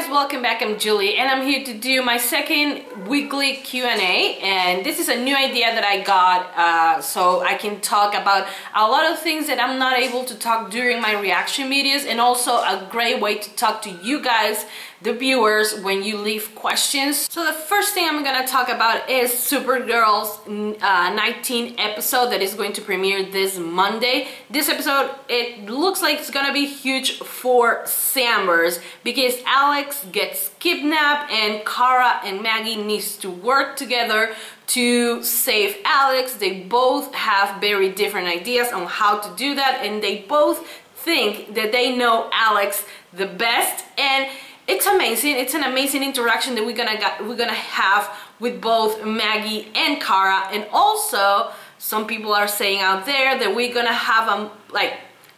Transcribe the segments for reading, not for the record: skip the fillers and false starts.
guys, welcome back. I'm Julie and I'm here to do my second weekly Q&A, and this is a new idea that I got so I can talk about a lot of things that I'm not able to talk during my reaction videos, and also a great way to talk to you guys, the viewers, when you leave questions. So the first thing I'm gonna talk about is Supergirl's 19th episode that is going to premiere this Monday. This episode, it looks like it's gonna be huge for Sanvers because Alex gets kidnapped and Kara and Maggie needs to work together to save Alex. They both have very different ideas on how to do that, and they both think that they know Alex the best, and it's amazing. It's an amazing interaction that we're gonna have with both Maggie and Kara, and also some people are saying out there that we're gonna have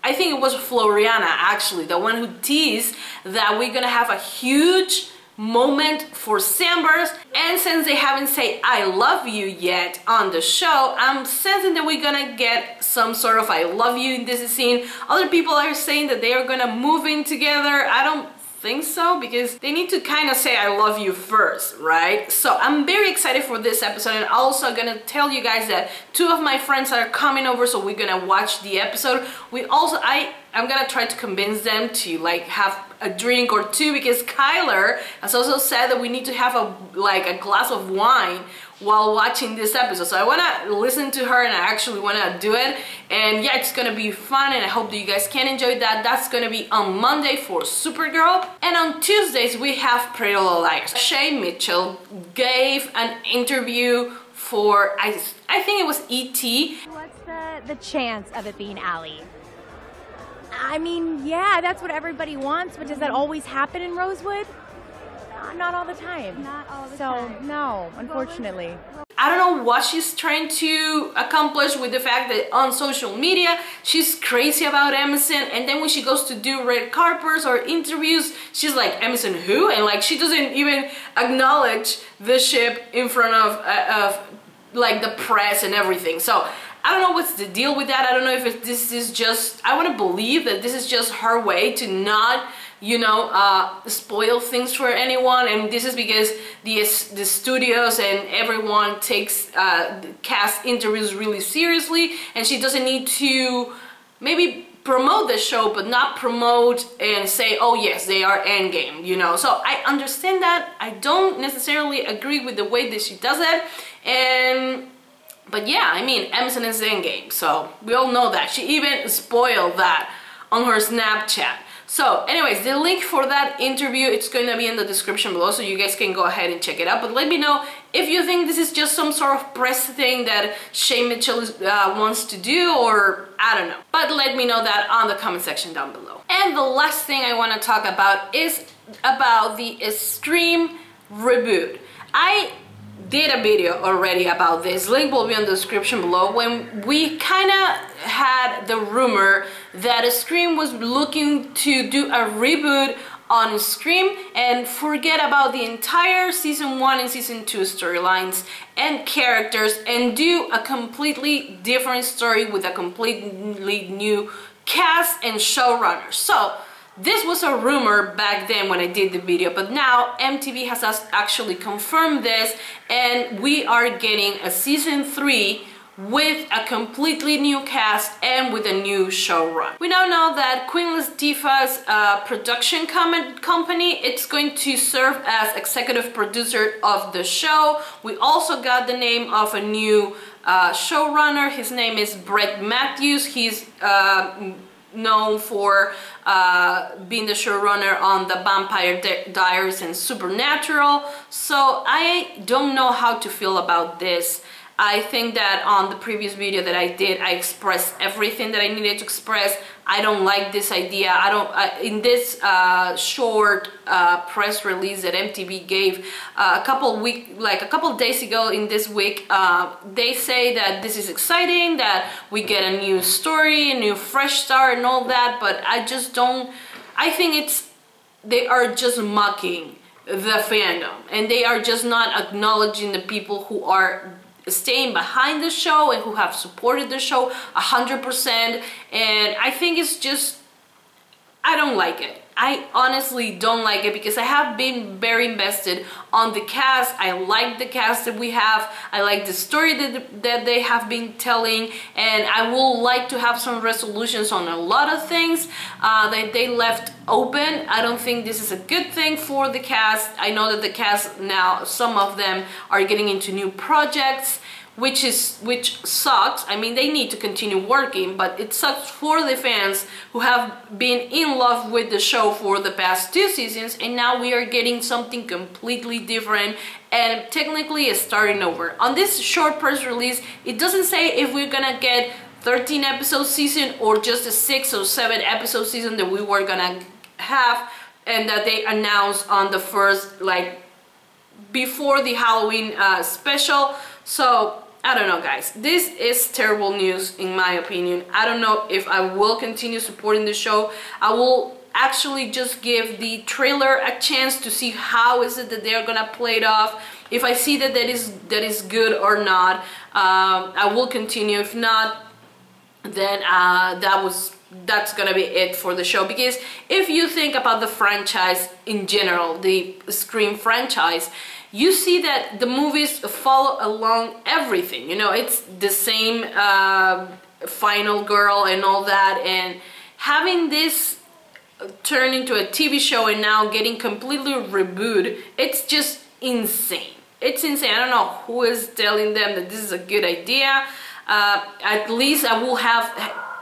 I think it was Floriana actually, the one who teased that we're gonna have a huge moment for Sanvers, and since they haven't said I love you yet on the show, I'm sensing that we're gonna get some sort of I love you in this scene. Other people are saying that they are gonna move in together. I don't think so, because they need to kind of say I love you first, right? So I'm very excited for this episode, and also gonna tell you guys that two of my friends are coming over, so we're gonna watch the episode. I'm gonna try to convince them to like have a drink or two, because Kyler has also said that we need to have a glass of wine while watching this episode. So I want to listen to her, and I actually want to do it, and yeah, it's gonna be fun, and I hope that you guys can enjoy that. That's gonna be on Monday for Supergirl, and on Tuesdays we have Pretty Little Liars. Shay Mitchell gave an interview for I think it was E.T. What's the chance of it being Allie? I mean, yeah, that's what everybody wants, but does that always happen in Rosewood? Not all the time. Not all the time. So, no, unfortunately. I don't know what she's trying to accomplish with the fact that on social media she's crazy about Emison, and then when she goes to do red carpets or interviews, she's like, Emison who? And like she doesn't even acknowledge the ship in front of like the press and everything. So I don't know what's the deal with that. I don't know if this is just, I want to believe that this is just her way to not, you know, spoil things for anyone, and this is because the studios and everyone takes cast interviews really seriously, and she doesn't need to maybe promote the show but not promote and say, oh yes, they are Endgame, you know. So I understand that. I don't necessarily agree with the way that she does it, but yeah, I mean, Emison is Endgame, so we all know that. She even spoiled that on her Snapchat. So anyways, the link for that interview, it's going to be in the description below, so you guys can go ahead and check it out. But let me know if you think this is just some sort of press thing that Shay Mitchell wants to do, or I don't know. But let me know that on the comment section down below. And the last thing I want to talk about is about the Scream reboot. I did a video already about this. Link will be in the description below, when we kind of had the rumor that Scream was looking to do a reboot on Scream and forget about the entire season 1 and season 2 storylines and characters, and do a completely different story with a completely new cast and showrunners. So this was a rumor back then when I did the video, but now MTV has actually confirmed this, and we are getting a season 3 with a completely new cast and with a new showrun. We now know that Queen Latifah's production company, it's going to serve as executive producer of the show. We also got the name of a new showrunner. His name is Brett Matthews. He's known for being the showrunner on the Vampire Diaries and Supernatural. So I don't know how to feel about this. I think that on the previous video that I did, I expressed everything that I needed to express. I don't like this idea. In this short press release that MTV gave a couple days ago in this week, they say that this is exciting, that we get a new story, a new fresh start and all that, but I just don't, I think they are just mocking the fandom, and they are just not acknowledging the people who are staying behind the show and who have supported the show 100%, and I think it's just, I don't like it. I honestly don't like it because I have been very invested on the cast. I like the cast that we have. I like the story that they have been telling, and I will like to have some resolutions on a lot of things that they left open. I don't think this is a good thing for the cast. I know that the cast now, some of them are getting into new projects, which sucks. I mean, they need to continue working, but it sucks for the fans who have been in love with the show for the past 2 seasons, and now we are getting something completely different and technically starting over. On this short press release, it doesn't say if we're gonna get 13 episode season or just a 6 or 7 episode season that we were gonna have, and that they announced on the first, like, before the Halloween special. So I don't know, guys, this is terrible news in my opinion. I don't know if I will continue supporting the show. I will actually just give the trailer a chance to see how is it that they're gonna play it off. If I see that that is good or not, I will continue. If not, then that's gonna be it for the show. Because if you think about the franchise in general, the Scream franchise, you see that the movies follow along everything. You know, it's the same final girl and all that, and having this turn into a TV show and now getting completely rebooted, it's just insane. It's insane. I don't know who is telling them that this is a good idea. At least I will have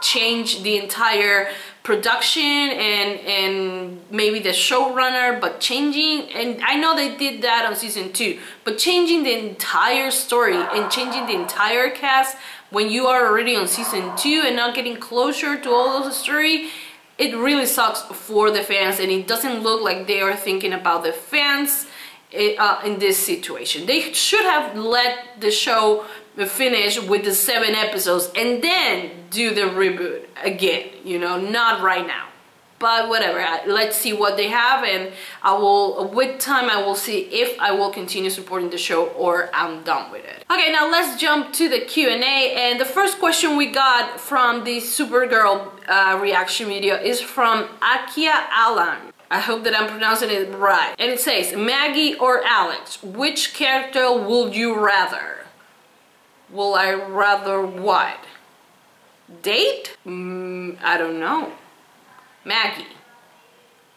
changed the entire production and maybe the showrunner, but changing, and I know they did that on season 2, but changing the entire story and changing the entire cast when you are already on season 2 and not getting closure to all of the story, it really sucks for the fans, and it doesn't look like they are thinking about the fans in this situation. They should have let the show finish with the 7 episodes and then do the reboot again, you know, not right now. But whatever, let's see what they have, and I will, with time, I will see if I will continue supporting the show or I'm done with it. Okay, now let's jump to the Q&A, and the first question we got from the Supergirl reaction video is from Akia Alan. I hope that I'm pronouncing it right. And it says, Maggie or Alex, which character would you rather? Will I rather what? Date? I don't know. Maggie.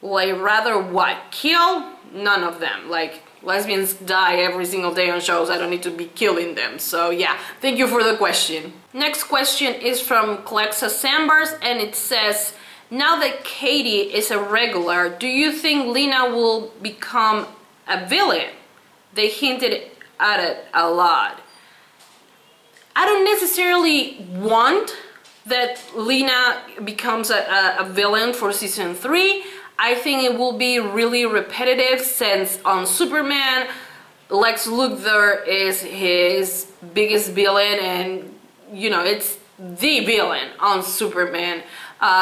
Will I rather what? Kill? None of them. Like, lesbians die every single day on shows. I don't need to be killing them. So yeah, thank you for the question. Next question is from Clexa Sanvers, and it says, now that Katie is a regular, do you think Lena will become a villain? They hinted at it a lot. I don't necessarily want that Lena becomes a villain for season 3. I think it will be really repetitive, since on Superman, Lex Luthor is his biggest villain, and you know, it's the villain on Superman.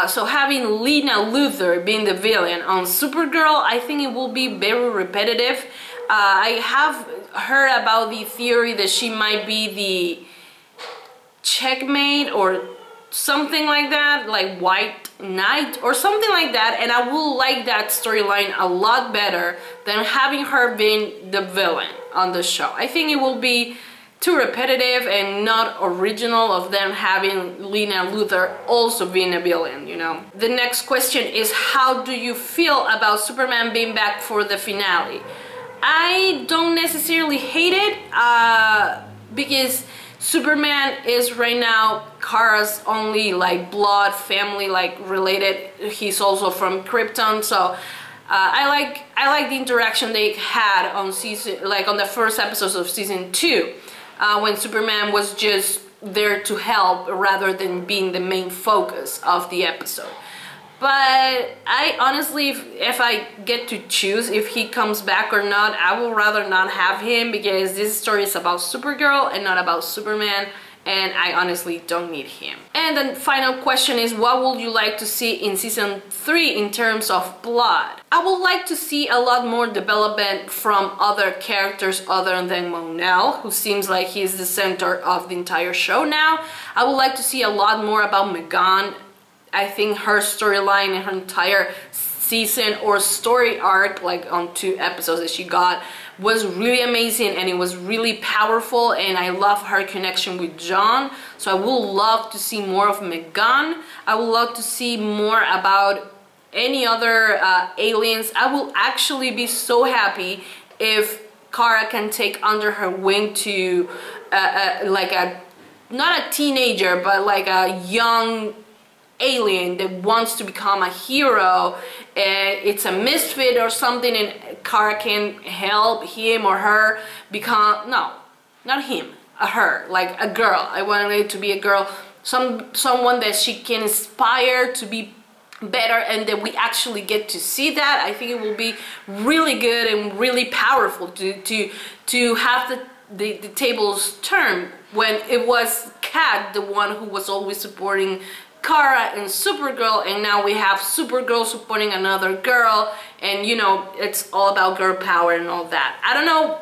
So having Lena Luthor being the villain on Supergirl, I think it will be very repetitive. I have heard about the theory that she might be the checkmate or something like that, like White Knight or something like that, and I will like that storyline a lot better than having her being the villain on the show. I think it will be too repetitive and not original of them having Lena Luthor also being a villain, you know. The next question is, how do you feel about Superman being back for the finale? I don't necessarily hate it because Superman is right now Kara's only like blood family like related. He's also from Krypton, so I like the interaction they had on on the first episodes of season 2, when Superman was just there to help rather than being the main focus of the episode. But I honestly, if I get to choose if he comes back or not, I would rather not have him, because this story is about Supergirl and not about Superman, and I honestly don't need him. And the final question is, what would you like to see in season 3 in terms of plot? I would like to see a lot more development from other characters other than Monel, who seems like he's the center of the entire show now. I would like to see a lot more about Megan. I think her storyline and her entire season or story arc, like on 2 episodes that she got, was really amazing, and it was really powerful, and I love her connection with John. So I would love to see more of Megan. I would love to see more about any other aliens. I will actually be so happy if Kara can take under her wing to like a, not a teenager, but like a young alien that wants to become a hero. It's a misfit or something, and Kara can help him or her become, no, not him, her, like a girl. I want it to be a girl, someone that she can inspire to be better, and that we actually get to see that. I think it will be really good and really powerful to have the tables turn, when it was Kat, the one who was always supporting Kara and Supergirl, and now we have Supergirl supporting another girl, and you know, it's all about girl power and all that. I don't know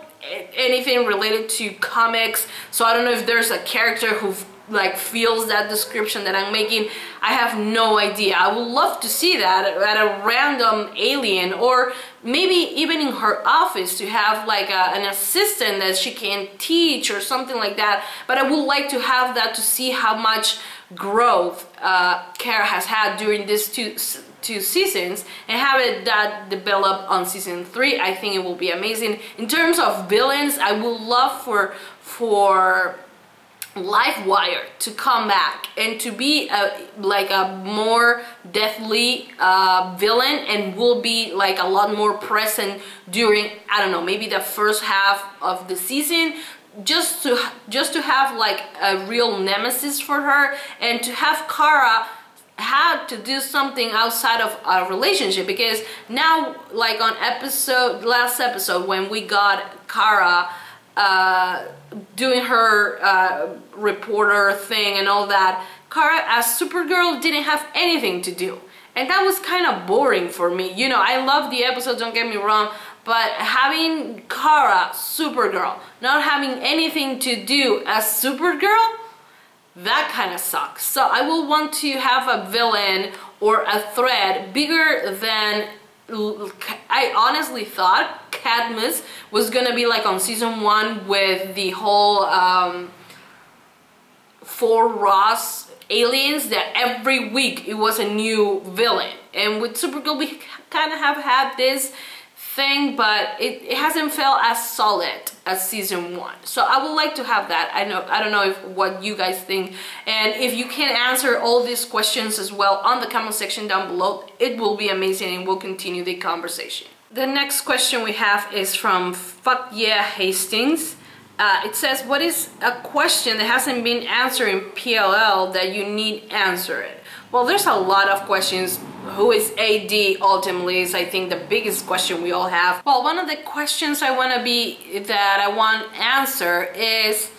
anything related to comics, so I don't know if there's a character who like feels that description that I'm making. I have no idea. I would love to see that at a random alien, or maybe even in her office to have like an assistant that she can teach or something like that. But I would like to have that to see how much growth Kara has had during these two seasons, and have it that develop on season 3. I think it will be amazing. In terms of villains, I would love for Livewire to come back and to be like a more deathly villain, and will be like a lot more present during, I don't know, maybe the first half of the season, just to have like a real nemesis for her, and to have Kara had to do something outside of a relationship. Because now, like on last episode when we got Kara doing her reporter thing and all that, Kara as Supergirl didn't have anything to do, and that was kind of boring for me. You know, I love the episode, don't get me wrong, but having Kara, Supergirl, not having anything to do as Supergirl, that kind of sucks. So I will want to have a villain or a thread bigger than, I honestly thought Cadmus was gonna be like on season 1 with the whole 4 Ross aliens, that every week it was a new villain. And with Supergirl we kind of have had this thing, but it hasn't felt as solid as season 1. So I would like to have that. I don't know what you guys think, and if you can answer all these questions as well on the comment section down below, it will be amazing, and we'll continue the conversation. The next question we have is from Fuck Yeah Hastings. It says, what is a question that hasn't been answered in PLL that you need answered? Well, there's a lot of questions. Who is AD ultimately is, I think, the biggest question we all have. Well, one of the questions I want answer is,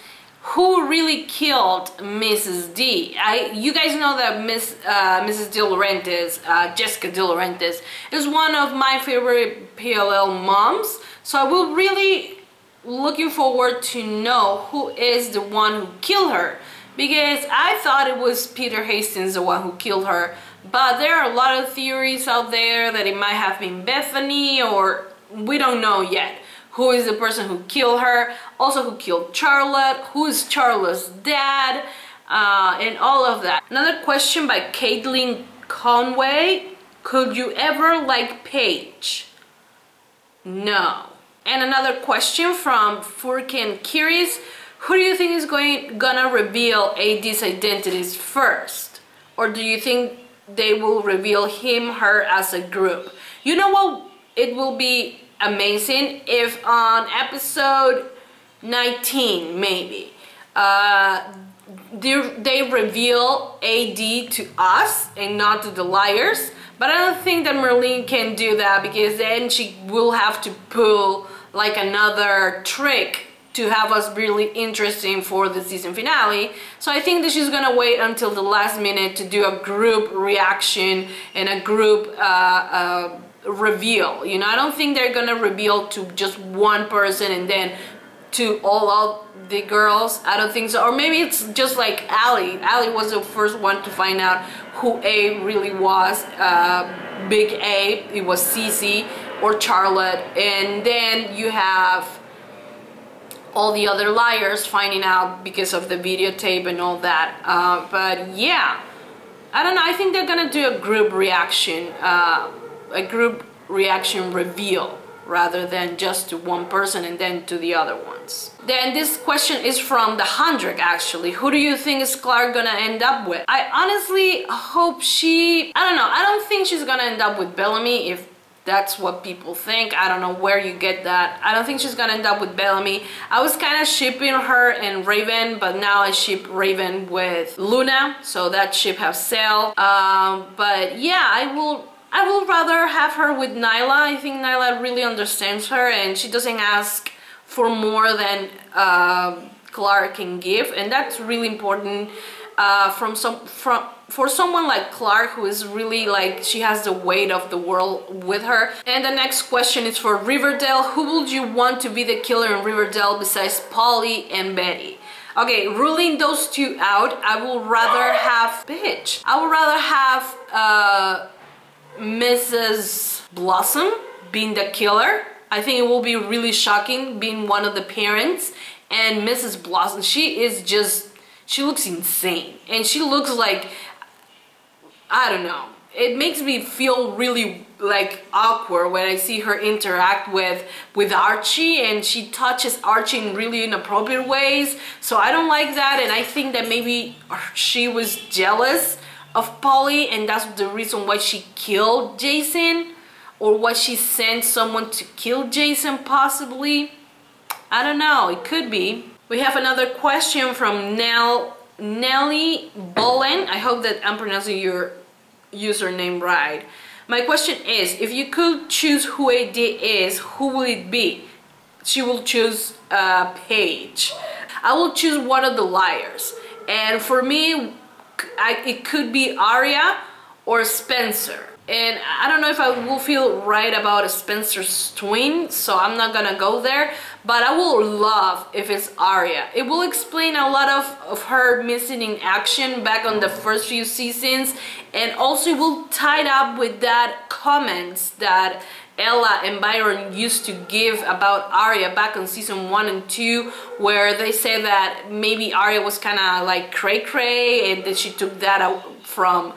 who really killed Mrs. D? You guys know that Mrs. De Laurentiis, Jessica De Laurentiis, is one of my favorite PLL moms. So I will really looking forward to know who is the one who killed her, because I thought it was Peter Hastings, the one who killed her, but there are a lot of theories out there that it might have been Bethany, or we don't know yet who is the person who killed her, also who killed Charlotte, who is Charlotte's dad, and all of that. Another question by Caitlin Conway: could you ever like Paige? No. And another question from Furkan Kiris: who do you think is gonna reveal AD's identities first? Or do you think they will reveal him, her as a group? You know what? It will be amazing if on episode 19, maybe, they reveal AD to us and not to the liars. But I don't think that Merlin can do that, because then she will have to pull like another trick to have us really interesting for the season finale. So I think that she's gonna wait until the last minute to do a group reaction and a group reveal. You know, I don't think they're gonna reveal to just one person and then to all of the girls. I don't think so. Or maybe it's just like Allie. Allie was the first one to find out who A really was. Big A, it was Cece or Charlotte. And then you have all the other liars finding out because of the videotape and all that. But yeah, I don't know. I think they're gonna do a group reaction reveal rather than just to one person and then to the other ones. Then this question is from the 100 actually. Who do you think is Clarke gonna end up with? I honestly hope I don't know. I don't think she's gonna end up with Bellamy, if that's what people think. I don't know where you get that. I don't think she's gonna end up with Bellamy. I was kind of shipping her and Raven, but now I ship Raven with Luna, so that ship has sailed. But yeah, I will rather have her with Nyla. I think Nyla really understands her and she doesn't ask for more than Clarke can give, and that's really important for someone like Clarke, who is really like, she has the weight of the world with her. And the next question is for Riverdale. Who would you want to be the killer in Riverdale besides Polly and Betty? Okay, ruling those two out, I would rather have Mrs. Blossom being the killer. I think it will be really shocking being one of the parents. And Mrs. Blossom, she looks insane. And she looks like, I don't know. It makes me feel really like awkward when I see her interact with Archie, and she touches Archie in really inappropriate ways. So I don't like that, and I think that maybe she was jealous of Polly, and that's the reason why she killed Jason, or why she sent someone to kill Jason possibly. I don't know, it could be. We have another question from Nellie Bolin. I hope that I'm pronouncing your username right. My question is, if you could choose who AD is, who will it be? She will choose Paige. I will choose one of the liars. And for me, it could be Arya or Spencer. And I don't know if I will feel right about Spencer's twin, so I'm not gonna go there. But I will love if it's Arya. It will explain a lot of her missing in action back on the first few seasons, and also it will tie it up with that comments that Ella and Byron used to give about Arya back on season 1 and 2, where they say that maybe Arya was kind of like cray-cray, and that she took that out from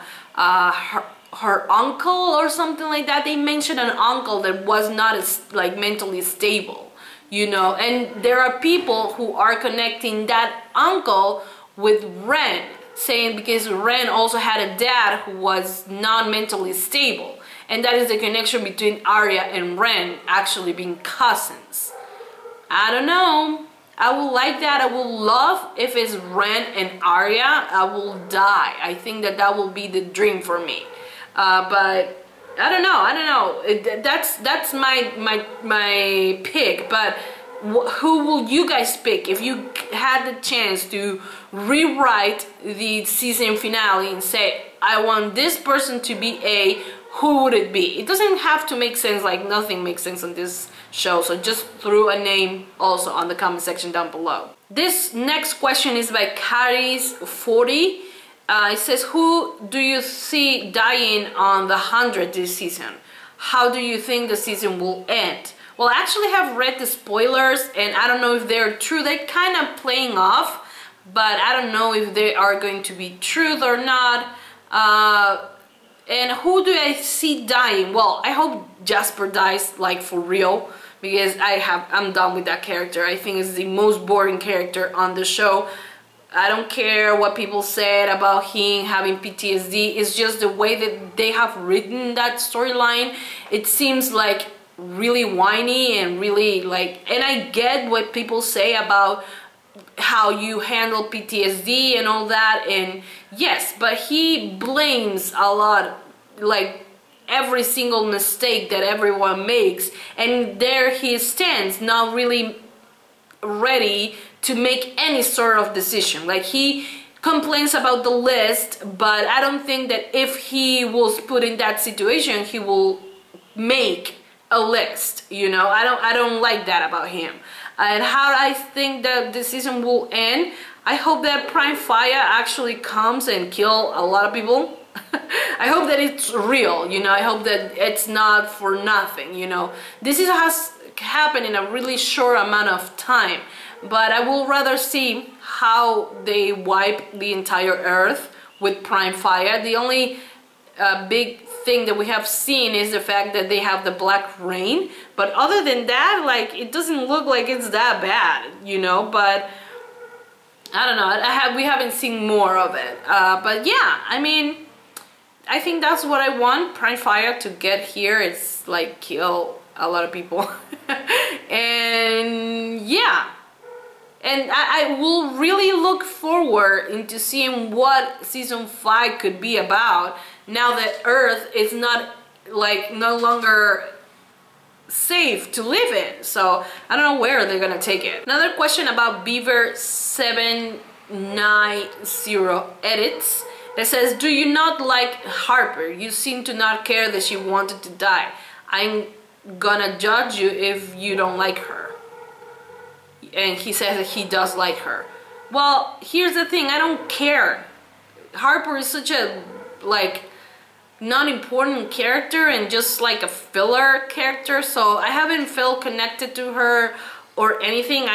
her uncle or something like that. They mentioned an uncle that was not as like mentally stable, you know, and there are people who are connecting that uncle with Ren, saying because Ren also had a dad who was not mentally stable, and that is the connection between Arya and Ren actually being cousins. I don't know. I will like that. I will love if it's Ren and Arya. I will die. I think that will be the dream for me. But I don't know. That's my pick. But who will you guys pick if you had the chance to rewrite the season finale and say, I want this person to be A? Who would it be? It doesn't have to make sense, like nothing makes sense on this show, so just throw a name also on the comment section down below. This next question is by Caris40. It says, who do you see dying on the 100 this season? How do you think the season will end? Well, I actually have read the spoilers, and I don't know if they're true. They're kind of playing off, but I don't know if they are going to be truth or not. And who do I see dying? Well, I hope Jasper dies, like for real, because I'm done with that character. I think it's the most boring character on the show. I don't care what people said about him having PTSD. It's just the way that they have written that storyline. It seems like really whiny and really like, and I get what people say about how you handle PTSD and all that, and yes, but he blames a lot, like every single mistake that everyone makes, and there he stands, not really ready to make any sort of decision. Like, he complains about the list, but I don't think that if he was put in that situation, he will make a list, you know. I don't like that about him. and how I think that the season will end. I hope that Prime Fire actually comes and kill a lot of people. I hope that it's real, you know. I hope that it's not for nothing, you know. This has happened in a really short amount of time, but I will rather see how they wipe the entire earth with Prime Fire. The only big thing that we have seen is the fact that they have the black rain, but other than that, like, it doesn't look like it's that bad, you know. But I don't know, we haven't seen more of it, but yeah, I mean, I think that's what I want Prime Fire to get here. It's like kill a lot of people. And yeah, and I will really look forward into seeing what season 5 could be about, now that Earth is not, like, no longer safe to live in. So I don't know where they're gonna take it. Another question about Beaver790 edits that says, do you not like Harper? You seem to not care that she wanted to die. I'm gonna judge you if you don't like her. And he says that he does like her. Well, here's the thing, I don't care. Harper is such a, like, non-important character and just like a filler character, so I haven't felt connected to her or anything.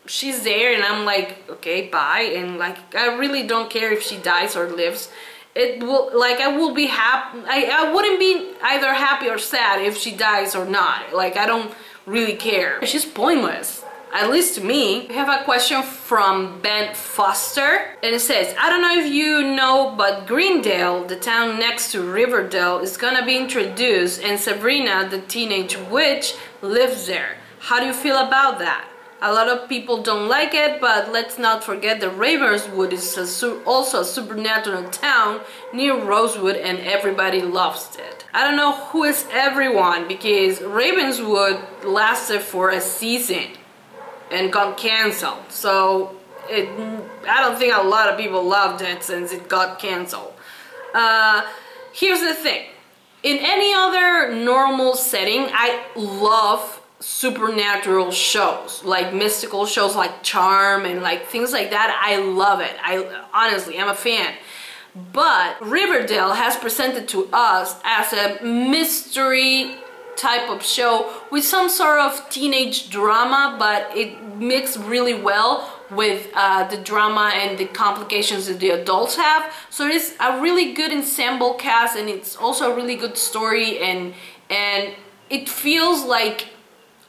She's there and I'm like, okay, bye, and like, I really don't care if she dies or lives. It will, like, I will be happy. I wouldn't be either happy or sad if she dies or not. Like, I don't really care. She's pointless, at least to me. We have a question from Ben Foster, and it says, I don't know if you know, but Greendale, the town next to Riverdale, is gonna be introduced, and Sabrina, the teenage witch, lives there. How do you feel about that? A lot of people don't like it, but let's not forget that Ravenswood is also a supernatural town near Rosewood, and everybody loves it. I don't know who is everyone, because Ravenswood lasted for a season and got cancelled, so I don't think a lot of people loved it since it got cancelled. Here's the thing, in any other normal setting, I love supernatural shows, like mystical shows like Charm and like things like that. I love it. Honestly, I'm a fan. But Riverdale has presented to us as a mystery type of show with some sort of teenage drama, but it mixed really well with the drama and the complications that the adults have. So it's a really good ensemble cast, and it's also a really good story, and it feels like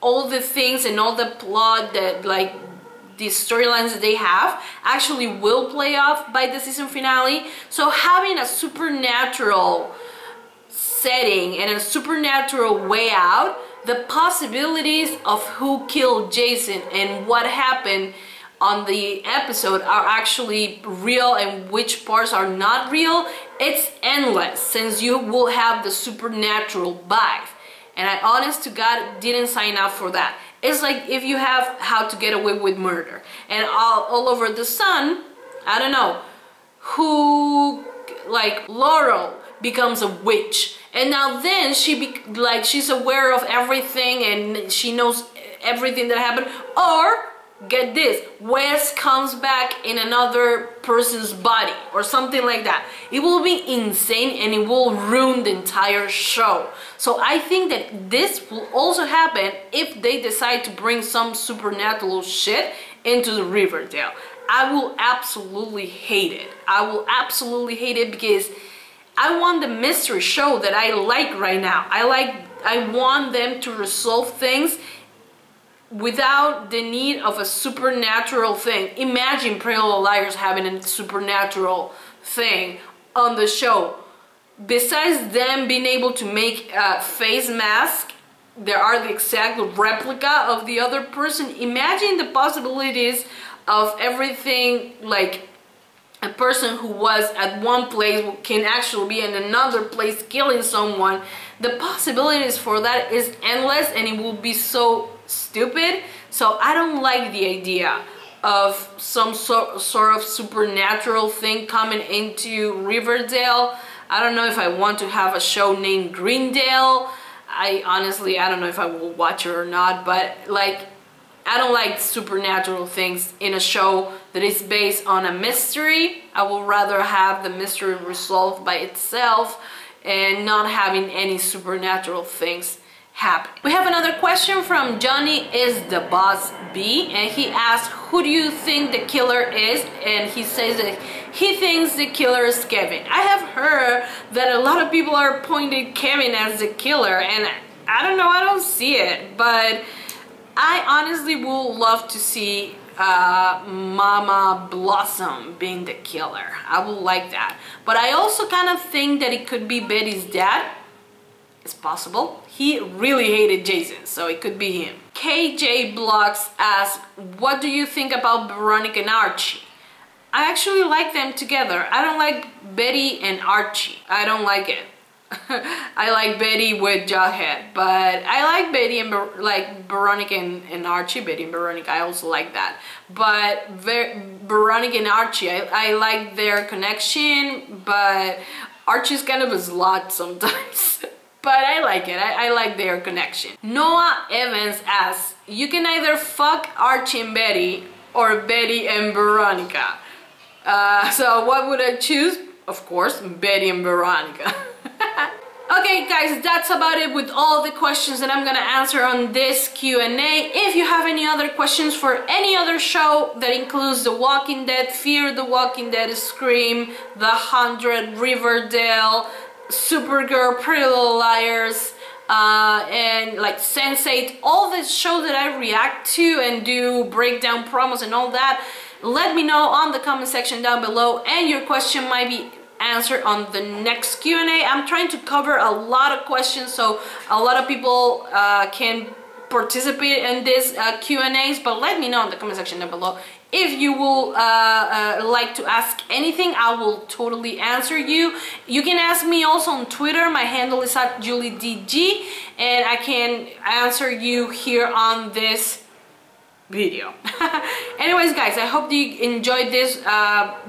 all the things and all the plot that, like, the storylines that they have actually will play off by the season finale. So having a supernatural setting and a supernatural way out, the possibilities of who killed Jason and what happened on the episode are actually real and which parts are not real. It's endless, since you will have the supernatural vibe. And I, honest to God, didn't sign up for that. It's like if you have How to Get Away with Murder, and all over the sun, I don't know, who, like, Laurel becomes a witch, and now then she's aware of everything and she knows everything that happened. Or get this, Wes comes back in another person's body or something like that. It will be insane, and it will ruin the entire show. So I think that this will also happen if they decide to bring some supernatural shit into the Riverdale. I will absolutely hate it. I will absolutely hate it, because I want the mystery show that I like right now. I want them to resolve things without the need of a supernatural thing. Imagine Pretty Little Liars having a supernatural thing on the show. Besides them being able to make a face mask, there are the exact replica of the other person. Imagine the possibilities of everything, like a person who was at one place can actually be in another place killing someone. The possibilities for that is endless, and it will be so stupid. So I don't like the idea of some sort of supernatural thing coming into Riverdale. I don't know if I want to have a show named Greendale. I honestly don't know if I will watch it or not, but like, I don't like supernatural things in a show that is based on a mystery. I would rather have the mystery resolved by itself and not having any supernatural things happen. We have another question from Johnny is the Boss B, and he asks, who do you think the killer is? And he says that he thinks the killer is Kevin. I have heard that a lot of people are pointing Kevin as the killer, and I don't know, I don't see it, but I honestly would love to see Mama Blossom being the killer. I would like that. But I also kind of think that it could be Betty's dad. It's possible. He really hated Jason, so it could be him. KJ Blocks asks, what do you think about Veronica and Archie? I actually like them together. I don't like Betty and Archie. I don't like it. I like Betty with Jughead, but I like Betty and Veronica and Archie. Betty and Veronica, I also like that. But Veronica and Archie, I like their connection, but Archie's kind of a slut sometimes. But I like it. I like their connection. Noah Evans asks, you can either fuck Archie and Betty or Betty and Veronica. So what would I choose? Of course, Betty and Veronica. Okay guys, that's about it with all the questions that I'm gonna answer on this Q&A. If you have any other questions for any other show that includes The Walking Dead, Fear the Walking Dead, Scream, The 100, Riverdale, Supergirl, Pretty Little Liars, and like Sense8, all the shows that I react to and do breakdown promos and all that, let me know on the comment section down below, and your question might be answered on the next Q&A. I'm trying to cover a lot of questions so a lot of people can participate in this Q&As, but let me know in the comment section down below if you will like to ask anything. I will totally answer you. You can ask me also on Twitter. My handle is @JuliDG, and I can answer you here on this video. Anyways guys, I hope you enjoyed this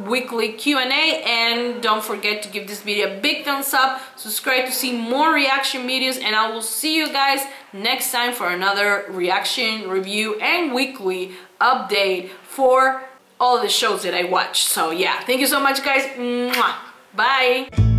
weekly Q&A, and don't forget to give this video a big thumbs up, subscribe to see more reaction videos, and I will see you guys next time for another reaction, review, and weekly update for all the shows that I watch. So yeah, thank you so much guys. Mwah. Bye.